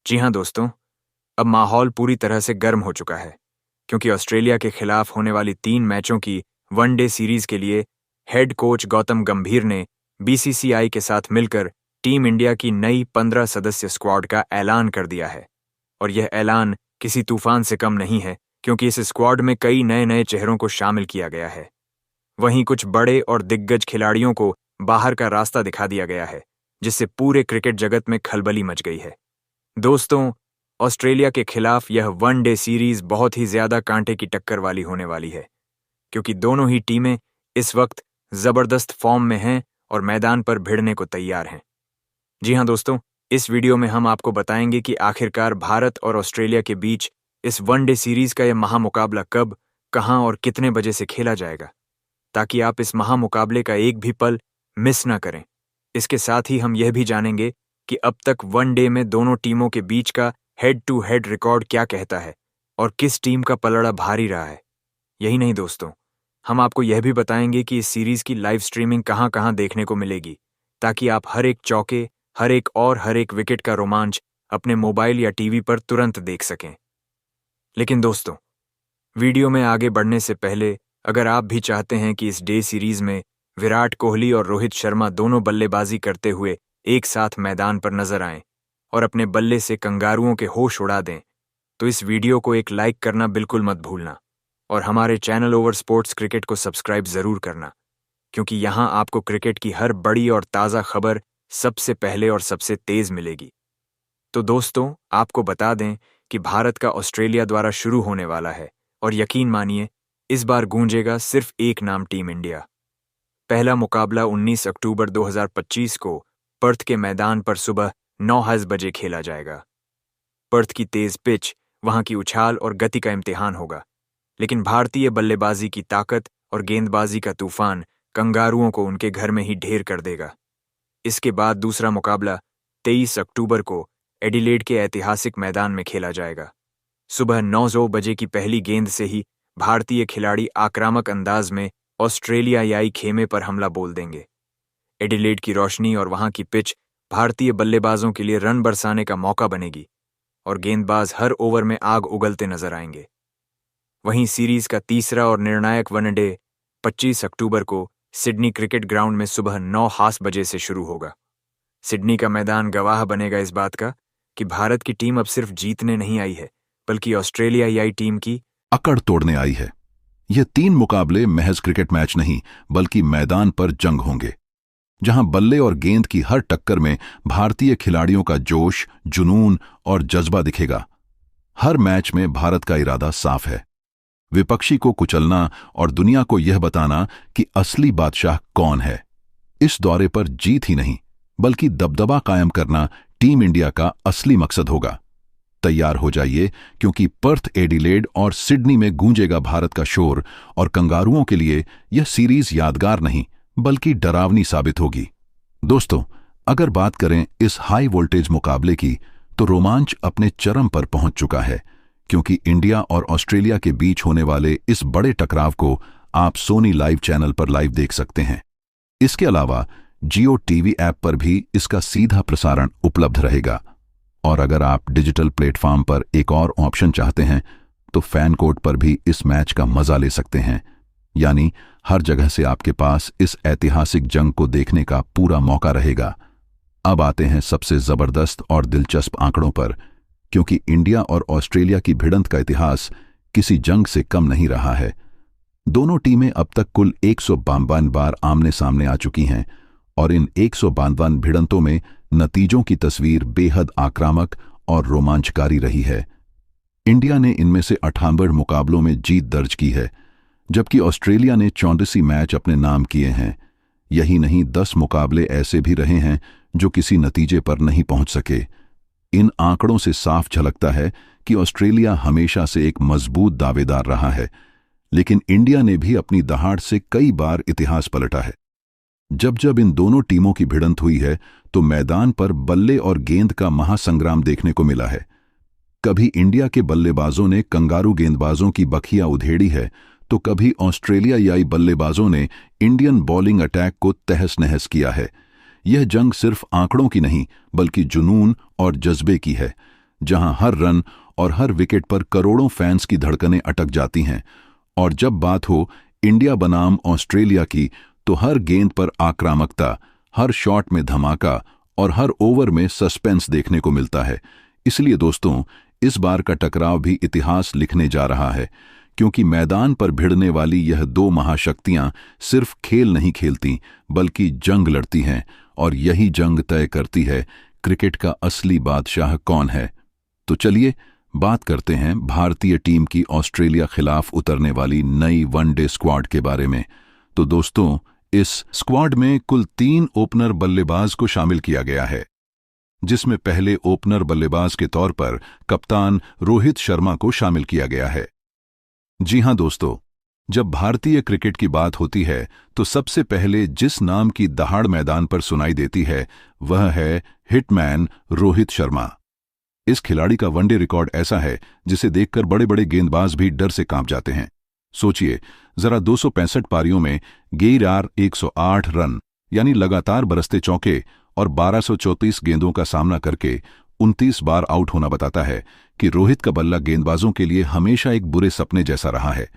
जी हाँ दोस्तों, अब माहौल पूरी तरह से गर्म हो चुका है क्योंकि ऑस्ट्रेलिया के खिलाफ होने वाली 3 मैचों की वनडे सीरीज के लिए हेड कोच गौतम गंभीर ने बीसीसीआई के साथ मिलकर टीम इंडिया की नई 15 सदस्य स्क्वाड का ऐलान कर दिया है। और यह ऐलान किसी तूफान से कम नहीं है क्योंकि इस स्क्वाड में कई नए-नए चेहरों को शामिल किया गया है। वहीं कुछ बड़े और दिग्गज खिलाड़ियों को बाहर का रास्ता दिखा दिया गया है, जिससे पूरे क्रिकेट जगत में खलबली मच गई है। दोस्तों, ऑस्ट्रेलिया के खिलाफ यह वनडे सीरीज बहुत ही ज्यादा कांटे की टक्कर वाली होने वाली है क्योंकि दोनों ही टीमें इस वक्त जबरदस्त फॉर्म में हैं और मैदान पर भिड़ने को तैयार हैं। जी हाँ दोस्तों, इस वीडियो में हम आपको बताएंगे कि आखिरकार भारत और ऑस्ट्रेलिया के बीच इस वनडे सीरीज का यह महामुकाबला कब, कहां और कितने बजे से खेला जाएगा, ताकि आप इस महामुकाबले का एक भी पल मिस ना करें। इसके साथ ही हम यह भी जानेंगे कि अब तक वनडे में दोनों टीमों के बीच का हेड टू हेड रिकॉर्ड क्या कहता है और किस टीम का पलड़ा भारी रहा है। यही नहीं दोस्तों, हम आपको यह भी बताएंगे कि इस सीरीज की लाइव स्ट्रीमिंग कहां कहां देखने को मिलेगी, ताकि आप हर एक चौके, हर एक विकेट का रोमांच अपने मोबाइल या टीवी पर तुरंत देख सकें। लेकिन दोस्तों, वीडियो में आगे बढ़ने से पहले अगर आप भी चाहते हैं कि इस डे सीरीज में विराट कोहली और रोहित शर्मा दोनों बल्लेबाजी करते हुए एक साथ मैदान पर नजर आएं और अपने बल्ले से कंगारुओं के होश उड़ा दें, तो इस वीडियो को एक लाइक करना बिल्कुल मत भूलना और हमारे चैनल ओवर स्पोर्ट्स क्रिकेट को सब्सक्राइब जरूर करना, क्योंकि यहाँ आपको क्रिकेट की हर बड़ी और ताज़ा खबर सबसे पहले और सबसे तेज मिलेगी। तो दोस्तों, आपको बता दें कि भारत का ऑस्ट्रेलिया द्वारा शुरू होने वाला है और यकीन मानिए, इस बार गूंजेगा सिर्फ एक नाम, टीम इंडिया। पहला मुकाबला 19 अक्टूबर 2025 को पर्थ के मैदान पर सुबह 9 बजे खेला जाएगा। पर्थ की तेज पिच वहां की उछाल और गति का इम्तिहान होगा, लेकिन भारतीय बल्लेबाजी की ताकत और गेंदबाजी का तूफान कंगारुओं को उनके घर में ही ढेर कर देगा। इसके बाद दूसरा मुकाबला 23 अक्टूबर को एडिलेड के ऐतिहासिक मैदान में खेला जाएगा। सुबह 9 बजे की पहली गेंद से ही भारतीय खिलाड़ी आक्रामक अंदाज में ऑस्ट्रेलियाई खेमे पर हमला बोल देंगे। एडिलेड की रोशनी और वहां की पिच भारतीय बल्लेबाजों के लिए रन बरसाने का मौका बनेगी और गेंदबाज हर ओवर में आग उगलते नजर आएंगे। वहीं सीरीज का तीसरा और निर्णायक वनडे 25 अक्टूबर को सिडनी क्रिकेट ग्राउंड में सुबह 9 बजे से शुरू होगा। सिडनी का मैदान गवाह बनेगा इस बात का कि भारत की टीम अब सिर्फ जीतने नहीं आई है, बल्कि ऑस्ट्रेलियाई टीम की अकड़ तोड़ने आई है। ये 3 मुकाबले महज क्रिकेट मैच नहीं, बल्कि मैदान पर जंग होंगे, जहां बल्ले और गेंद की हर टक्कर में भारतीय खिलाड़ियों का जोश, जुनून और जज्बा दिखेगा। हर मैच में भारत का इरादा साफ है, विपक्षी को कुचलना और दुनिया को यह बताना कि असली बादशाह कौन है। इस दौरे पर जीत ही नहीं, बल्कि दबदबा कायम करना टीम इंडिया का असली मकसद होगा। तैयार हो जाइए, क्योंकि पर्थ, एडिलेड और सिडनी में गूंजेगा भारत का शोर और कंगारुओं के लिए यह सीरीज यादगार नहीं, बल्कि डरावनी साबित होगी। दोस्तों, अगर बात करें इस हाई वोल्टेज मुकाबले की, तो रोमांच अपने चरम पर पहुंच चुका है, क्योंकि इंडिया और ऑस्ट्रेलिया के बीच होने वाले इस बड़े टकराव को आप सोनी लाइव चैनल पर लाइव देख सकते हैं। इसके अलावा जियो टीवी ऐप पर भी इसका सीधा प्रसारण उपलब्ध रहेगा। और अगर आप डिजिटल प्लेटफॉर्म पर एक और ऑप्शन चाहते हैं, तो फैन कोड पर भी इस मैच का मजा ले सकते हैं। यानी हर जगह से आपके पास इस ऐतिहासिक जंग को देखने का पूरा मौका रहेगा। अब आते हैं सबसे जबरदस्त और दिलचस्प आंकड़ों पर, क्योंकि इंडिया और ऑस्ट्रेलिया की भिड़ंत का इतिहास किसी जंग से कम नहीं रहा है। दोनों टीमें अब तक कुल 152 बार आमने सामने आ चुकी हैं और इन 152 भिड़ंतों में नतीजों की तस्वीर बेहद आक्रामक और रोमांचकारी रही है। इंडिया ने इनमें से 98 मुकाबलों में जीत दर्ज की है, जबकि ऑस्ट्रेलिया ने 84 मैच अपने नाम किए हैं। यही नहीं, 10 मुकाबले ऐसे भी रहे हैं जो किसी नतीजे पर नहीं पहुंच सके। इन आंकड़ों से साफ झलकता है कि ऑस्ट्रेलिया हमेशा से एक मजबूत दावेदार रहा है, लेकिन इंडिया ने भी अपनी दहाड़ से कई बार इतिहास पलटा है। जब जब इन दोनों टीमों की भिड़ंत हुई है, तो मैदान पर बल्ले और गेंद का महासंग्राम देखने को मिला है। कभी इंडिया के बल्लेबाजों ने कंगारू गेंदबाजों की बखियां उधेड़ी है, तो कभी ऑस्ट्रेलियाई बल्लेबाजों ने इंडियन बॉलिंग अटैक को तहस नहस किया है। यह जंग सिर्फ आंकड़ों की नहीं, बल्कि जुनून और जज्बे की है, जहां हर रन और हर विकेट पर करोड़ों फैंस की धड़कनें अटक जाती हैं। और जब बात हो इंडिया बनाम ऑस्ट्रेलिया की, तो हर गेंद पर आक्रामकता, हर शॉट में धमाका और हर ओवर में सस्पेंस देखने को मिलता है। इसलिए दोस्तों, इस बार का टकराव भी इतिहास लिखने जा रहा है, क्योंकि मैदान पर भिड़ने वाली यह दो महाशक्तियां सिर्फ खेल नहीं खेलती, बल्कि जंग लड़ती हैं, और यही जंग तय करती है क्रिकेट का असली बादशाह कौन है। तो चलिए बात करते हैं भारतीय टीम की ऑस्ट्रेलिया खिलाफ उतरने वाली नई वनडे स्क्वाड के बारे में। तो दोस्तों, इस स्क्वाड में कुल 3 ओपनर बल्लेबाज को शामिल किया गया है, जिसमें पहले ओपनर बल्लेबाज के तौर पर कप्तान रोहित शर्मा को शामिल किया गया है। जी हां दोस्तों, जब भारतीय क्रिकेट की बात होती है तो सबसे पहले जिस नाम की दहाड़ मैदान पर सुनाई देती है वह है हिटमैन रोहित शर्मा। इस खिलाड़ी का वनडे रिकॉर्ड ऐसा है जिसे देखकर बड़े बड़े गेंदबाज भी डर से कांप जाते हैं। सोचिए जरा, 265 पारियों में गेआर 108 रन यानी लगातार बरसते चौके और 1234 गेंदों का सामना करके 29 बार आउट होना बताता है कि रोहित का बल्ला गेंदबाजों के लिए हमेशा एक बुरे सपने जैसा रहा है।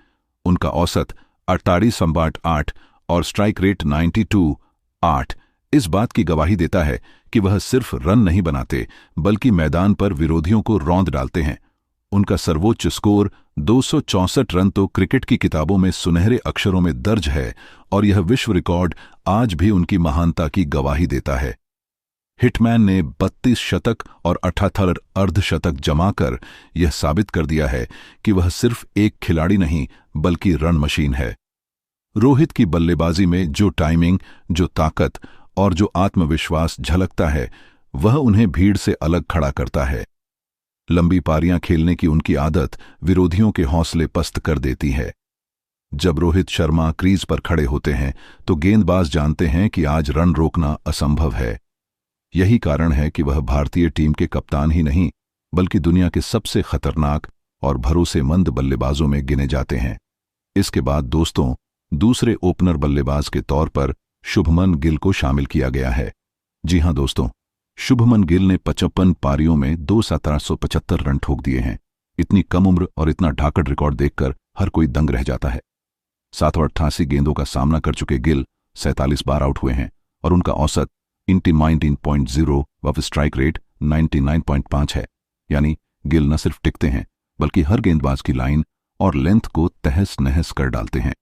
उनका औसत 48.8 और स्ट्राइक रेट 92.8 इस बात की गवाही देता है कि वह सिर्फ रन नहीं बनाते, बल्कि मैदान पर विरोधियों को रौंद डालते हैं। उनका सर्वोच्च स्कोर 264 रन तो क्रिकेट की किताबों में सुनहरे अक्षरों में दर्ज है, और यह विश्व रिकॉर्ड आज भी उनकी महानता की गवाही देता है। हिटमैन ने 32 शतक और 78 अर्धशतक जमाकर यह साबित कर दिया है कि वह सिर्फ एक खिलाड़ी नहीं, बल्कि रन मशीन है। रोहित की बल्लेबाजी में जो टाइमिंग, जो ताकत और जो आत्मविश्वास झलकता है, वह उन्हें भीड़ से अलग खड़ा करता है। लंबी पारियां खेलने की उनकी आदत विरोधियों के हौसले पस्त कर देती है। जब रोहित शर्मा क्रीज पर खड़े होते हैं तो गेंदबाज जानते हैं कि आज रन रोकना असंभव है। यही कारण है कि वह भारतीय टीम के कप्तान ही नहीं, बल्कि दुनिया के सबसे खतरनाक और भरोसेमंद बल्लेबाजों में गिने जाते हैं। इसके बाद दोस्तों, दूसरे ओपनर बल्लेबाज के तौर पर शुभमन गिल को शामिल किया गया है। जी हां दोस्तों, शुभमन गिल ने 55 पारियों में 2,775 रन ठोक दिए हैं। इतनी कम उम्र और इतना ढाकड़ रिकॉर्ड देखकर हर कोई दंग रह जाता है। 788 गेंदों का सामना कर चुके गिल 47 बार आउट हुए हैं, और उनका औसत 19.0 व स्ट्राइक रेट 99.5 है। यानी गिल न सिर्फ टिकते हैं, बल्कि हर गेंदबाज की लाइन और लेंथ को तहस नहस कर डालते हैं।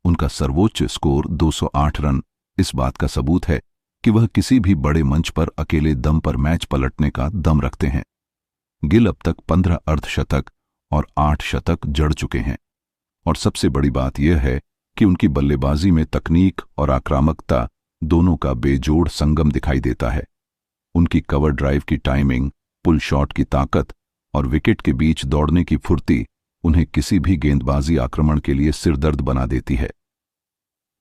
उनका सर्वोच्च स्कोर 208 रन इस बात का सबूत है कि वह किसी भी बड़े मंच पर अकेले दम पर मैच पलटने का दम रखते हैं। गिल अब तक 15 अर्धशतक और 8 शतक जड़ चुके हैं, और सबसे बड़ी बात यह है कि उनकी बल्लेबाजी में तकनीक और आक्रामकता दोनों का बेजोड़ संगम दिखाई देता है। उनकी कवर ड्राइव की टाइमिंग, पुल शॉट की ताकत और विकेट के बीच दौड़ने की फुर्ती उन्हें किसी भी गेंदबाजी आक्रमण के लिए सिरदर्द बना देती है।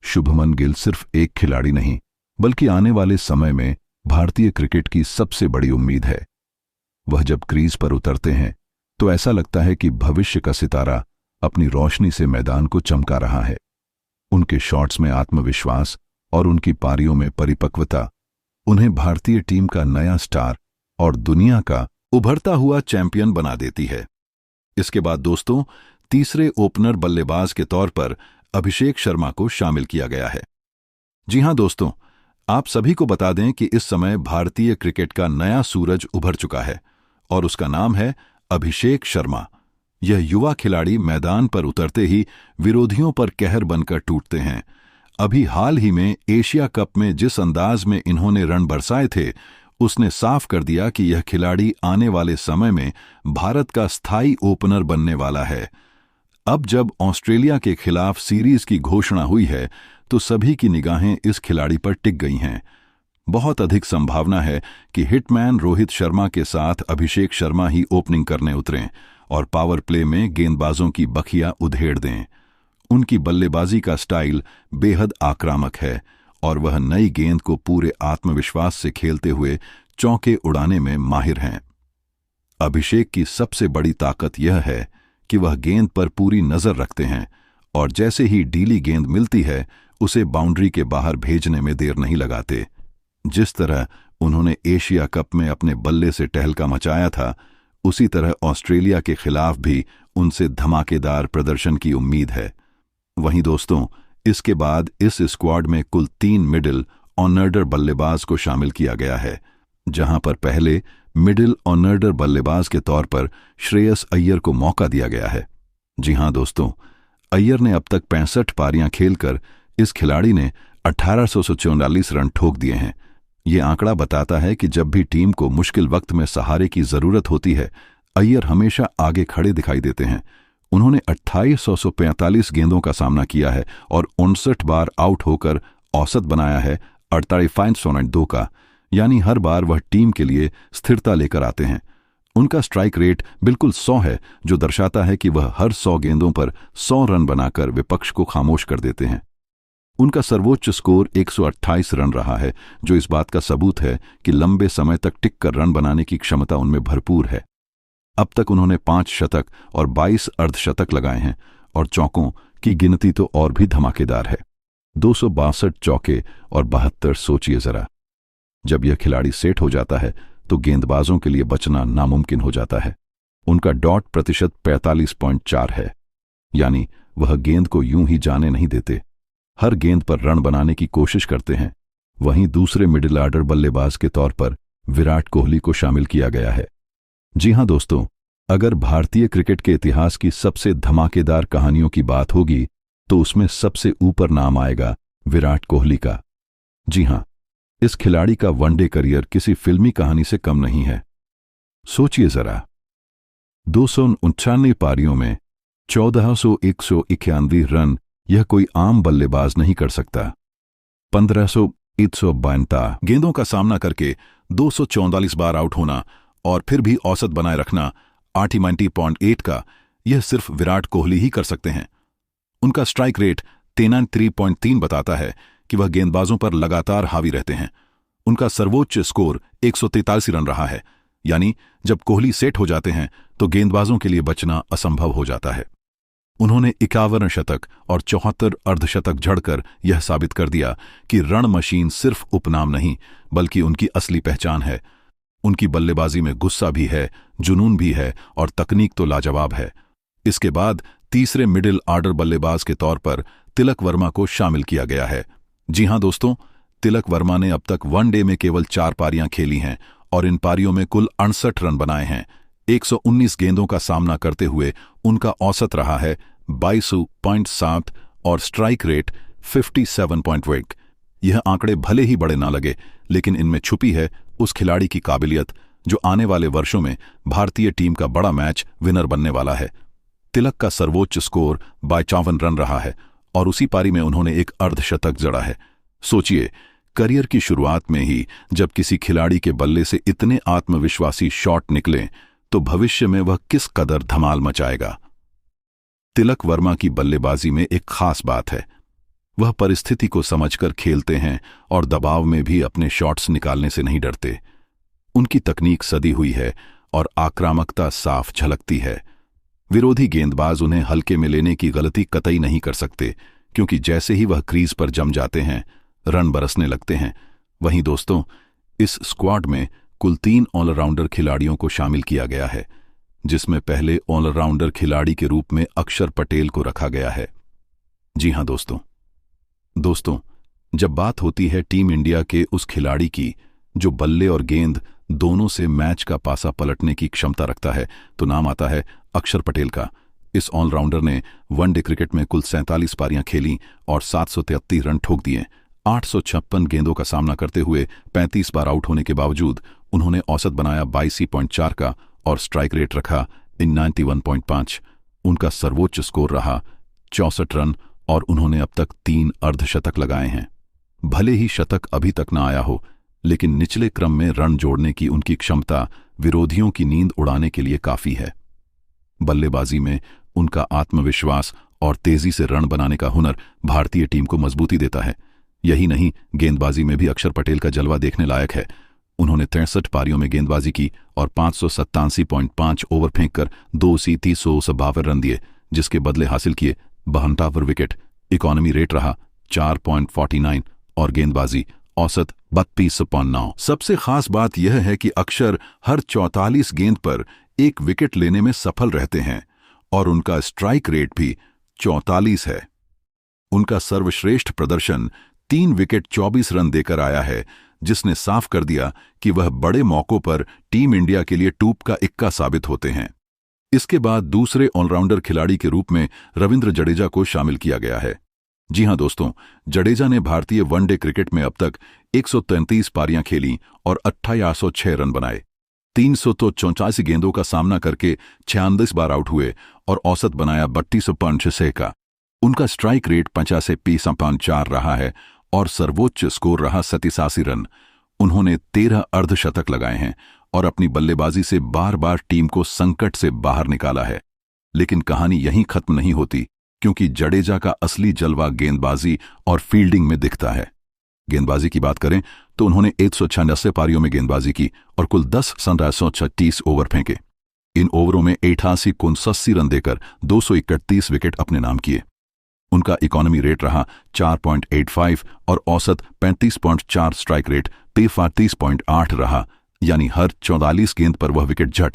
शुभमन गिल सिर्फ एक खिलाड़ी नहीं, बल्कि आने वाले समय में भारतीय क्रिकेट की सबसे बड़ी उम्मीद है। वह जब क्रीज पर उतरते हैं तो ऐसा लगता है कि भविष्य का सितारा अपनी रोशनी से मैदान को चमका रहा है। उनके शॉट्स में आत्मविश्वास और उनकी पारियों में परिपक्वता उन्हें भारतीय टीम का नया स्टार और दुनिया का उभरता हुआ चैंपियन बना देती है। इसके बाद दोस्तों, तीसरे ओपनर बल्लेबाज के तौर पर अभिषेक शर्मा को शामिल किया गया है। जी हां दोस्तों, आप सभी को बता दें कि इस समय भारतीय क्रिकेट का नया सूरज उभर चुका है, और उसका नाम है अभिषेक शर्मा। यह युवा खिलाड़ी मैदान पर उतरते ही विरोधियों पर कहर बनकर टूटते हैं। अभी हाल ही में एशिया कप में जिस अंदाज में इन्होंने रन बरसाए थे, उसने साफ कर दिया कि यह खिलाड़ी आने वाले समय में भारत का स्थायी ओपनर बनने वाला है। अब जब ऑस्ट्रेलिया के खिलाफ सीरीज की घोषणा हुई है तो सभी की निगाहें इस खिलाड़ी पर टिक गई हैं। बहुत अधिक संभावना है कि हिटमैन रोहित शर्मा के साथ अभिषेक शर्मा ही ओपनिंग करने उतरें और पावर प्ले में गेंदबाजों की बखियां उधेड़ दें। उनकी बल्लेबाजी का स्टाइल बेहद आक्रामक है, और वह नई गेंद को पूरे आत्मविश्वास से खेलते हुए चौके उड़ाने में माहिर हैं। अभिषेक की सबसे बड़ी ताकत यह है कि वह गेंद पर पूरी नजर रखते हैं, और जैसे ही डीली गेंद मिलती है उसे बाउंड्री के बाहर भेजने में देर नहीं लगाते। जिस तरह उन्होंने एशिया कप में अपने बल्ले से टहलका मचाया था, उसी तरह ऑस्ट्रेलिया के खिलाफ भी उनसे धमाकेदार प्रदर्शन की उम्मीद है। वहीं दोस्तों, इसके बाद इस स्क्वाड में कुल 3 मिडिल ऑर्डर बल्लेबाज को शामिल किया गया है, जहां पर पहले मिडिल ऑर्डर बल्लेबाज के तौर पर श्रेयस अय्यर को मौका दिया गया है। जी हां दोस्तों, अय्यर ने अब तक 65 पारियां खेलकर इस खिलाड़ी ने 1844 रन ठोक दिए हैं। ये आंकड़ा बताता है कि जब भी टीम को मुश्किल वक्त में सहारे की जरूरत होती है, अय्यर हमेशा आगे खड़े दिखाई देते हैं। उन्होंने 2845 गेंदों का सामना किया है और 59 बार आउट होकर औसत बनाया है 48.2 का, यानी हर बार वह टीम के लिए स्थिरता लेकर आते हैं। उनका स्ट्राइक रेट बिल्कुल 100 है, जो दर्शाता है कि वह हर 100 गेंदों पर 100 रन बनाकर विपक्ष को खामोश कर देते हैं। उनका सर्वोच्च स्कोर 128 रन रहा है, जो इस बात का सबूत है कि लंबे समय तक टिक कर रन बनाने की क्षमता उनमें भरपूर है। अब तक उन्होंने 5 शतक और 22 अर्धशतक लगाए हैं और चौकों की गिनती तो और भी धमाकेदार है, 262 चौके और 72। सोचिए जरा, जब यह खिलाड़ी सेट हो जाता है तो गेंदबाजों के लिए बचना नामुमकिन हो जाता है। उनका डॉट प्रतिशत 45.4 है, यानी वह गेंद को यूं ही जाने नहीं देते, हर गेंद पर रन बनाने की कोशिश करते हैं। वहीं दूसरे मिडिल ऑर्डर बल्लेबाज के तौर पर विराट कोहली को शामिल किया गया है। जी हां दोस्तों, अगर भारतीय क्रिकेट के इतिहास की सबसे धमाकेदार कहानियों की बात होगी तो उसमें सबसे ऊपर नाम आएगा विराट कोहली का। जी हां, इस खिलाड़ी का वनडे करियर किसी फिल्मी कहानी से कम नहीं है। सोचिए जरा, 299 पारियों में 1491 रन यह कोई आम बल्लेबाज नहीं कर सकता। 1552 गेंदों का सामना करके 244 बार आउट होना और फिर भी औसत बनाए रखना 89.8 का, यह सिर्फ विराट कोहली ही कर सकते हैं। उनका स्ट्राइक रेट 93.3 बताता है कि वह गेंदबाजों पर लगातार हावी रहते हैं। उनका सर्वोच्च स्कोर 143 रन रहा है, यानी जब कोहली सेट हो जाते हैं तो गेंदबाजों के लिए बचना असंभव हो जाता है। उन्होंने 51 शतक और 74 अर्धशतक झड़कर यह साबित कर दिया कि रण मशीन सिर्फ उपनाम नहीं बल्कि उनकी असली पहचान है। उनकी बल्लेबाजी में गुस्सा भी है, जुनून भी है और तकनीक तो लाजवाब है। इसके बाद तीसरे मिडिल ऑर्डर बल्लेबाज के तौर पर तिलक वर्मा को शामिल किया गया है। जी हां दोस्तों, तिलक वर्मा ने अब तक वनडे में केवल 4 पारियां खेली हैं और इन पारियों में कुल 68 रन बनाए हैं। 119 गेंदों का सामना करते हुए उनका औसत रहा है 22.7 और स्ट्राइक रेट 57.1। यह आंकड़े भले ही बड़े ना लगे, लेकिन इनमें छुपी है उस खिलाड़ी की काबिलियत जो आने वाले वर्षों में भारतीय टीम का बड़ा मैच विनर बनने वाला है। तिलक का सर्वोच्च स्कोर 52 रन रहा है और उसी पारी में उन्होंने एक अर्धशतक जड़ा है। सोचिए, करियर की शुरुआत में ही जब किसी खिलाड़ी के बल्ले से इतने आत्मविश्वासी शॉट निकलें तो भविष्य में वह किस कदर धमाल मचाएगा। तिलक वर्मा की बल्लेबाजी में एक खास बात है, वह परिस्थिति को समझकर खेलते हैं और दबाव में भी अपने शॉट्स निकालने से नहीं डरते। उनकी तकनीक सदी हुई है और आक्रामकता साफ झलकती है। विरोधी गेंदबाज उन्हें हल्के में लेने की गलती कतई नहीं कर सकते, क्योंकि जैसे ही वह क्रीज पर जम जाते हैं रन बरसने लगते हैं। वहीं दोस्तों, इस स्क्वाड में कुल 3 ऑलराउंडर खिलाड़ियों को शामिल किया गया है, जिसमें पहले ऑलराउंडर खिलाड़ी के रूप में अक्षर पटेल को रखा गया है। जी हां दोस्तों, जब बात होती है टीम इंडिया के उस खिलाड़ी की जो बल्ले और गेंद दोनों से मैच का पासा पलटने की क्षमता रखता है, तो नाम आता है अक्षर पटेल का। इस ऑलराउंडर ने वनडे क्रिकेट में कुल 47 पारियां खेली और 733 रन ठोक दिए। 856 गेंदों का सामना करते हुए 35 बार आउट होने के बावजूद उन्होंने औसत बनाया 82.4 का और स्ट्राइक रेट रखा 91.5। उनका सर्वोच्च स्कोर रहा 64 रन और उन्होंने अब तक 3 अर्धशतक लगाए हैं। भले ही शतक अभी तक न आया हो, लेकिन निचले क्रम में रन जोड़ने की उनकी क्षमता विरोधियों की नींद उड़ाने के लिए काफी है। बल्लेबाजी में उनका आत्मविश्वास और तेजी से रन बनाने का हुनर भारतीय टीम को मजबूती देता है। यही नहीं, गेंदबाजी में भी अक्षर पटेल का जलवा देखने लायक है। उन्होंने 63 पारियों में गेंदबाजी की और 587.5 ओवर फेंककर 2,352 रन दिए, जिसके बदले हासिल किए 52 विकेट। इकॉनमी रेट रहा 4.49 और गेंदबाजी औसत 32.9। सबसे खास बात यह है कि अक्षर हर 44 गेंद पर एक विकेट लेने में सफल रहते हैं और उनका स्ट्राइक रेट भी 44 है। उनका सर्वश्रेष्ठ प्रदर्शन 3 विकेट 24 रन देकर आया है, जिसने साफ कर दिया कि वह बड़े मौकों पर टीम इंडिया के लिए टूप का इक्का साबित होते हैं। इसके बाद दूसरे ऑलराउंडर खिलाड़ी के रूप में रविंद्र जडेजा को शामिल किया गया है। जी हां दोस्तों, जडेजा ने भारतीय वनडे क्रिकेट में अब तक 133 पारियां खेली और 8806 रन बनाए। 384 गेंदों का सामना करके 96 बार आउट हुए और औसत बनाया 32.6 का। उनका स्ट्राइक रेट 85.4 रहा है और सर्वोच्च स्कोर रहा 87 रन। उन्होंने 13 अर्धशतक लगाए हैं और अपनी बल्लेबाजी से बार बार टीम को संकट से बाहर निकाला है। लेकिन कहानी यहीं खत्म नहीं होती, क्योंकि जडेजा का असली जलवा गेंदबाजी और फील्डिंग में दिखता है। गेंदबाजी की बात करें तो उन्होंने 196 पारियों में गेंदबाजी की और कुल 10 136 ओवर फेंके। इन ओवरों में 88 रन देकर 231 विकेट अपने नाम किए। उनका इकोनॉमी रेट रहा 4.85 और औसत 35.4, स्ट्राइक रेट 33.8 रहा, यानी हर 44 गेंद पर वह विकेट झट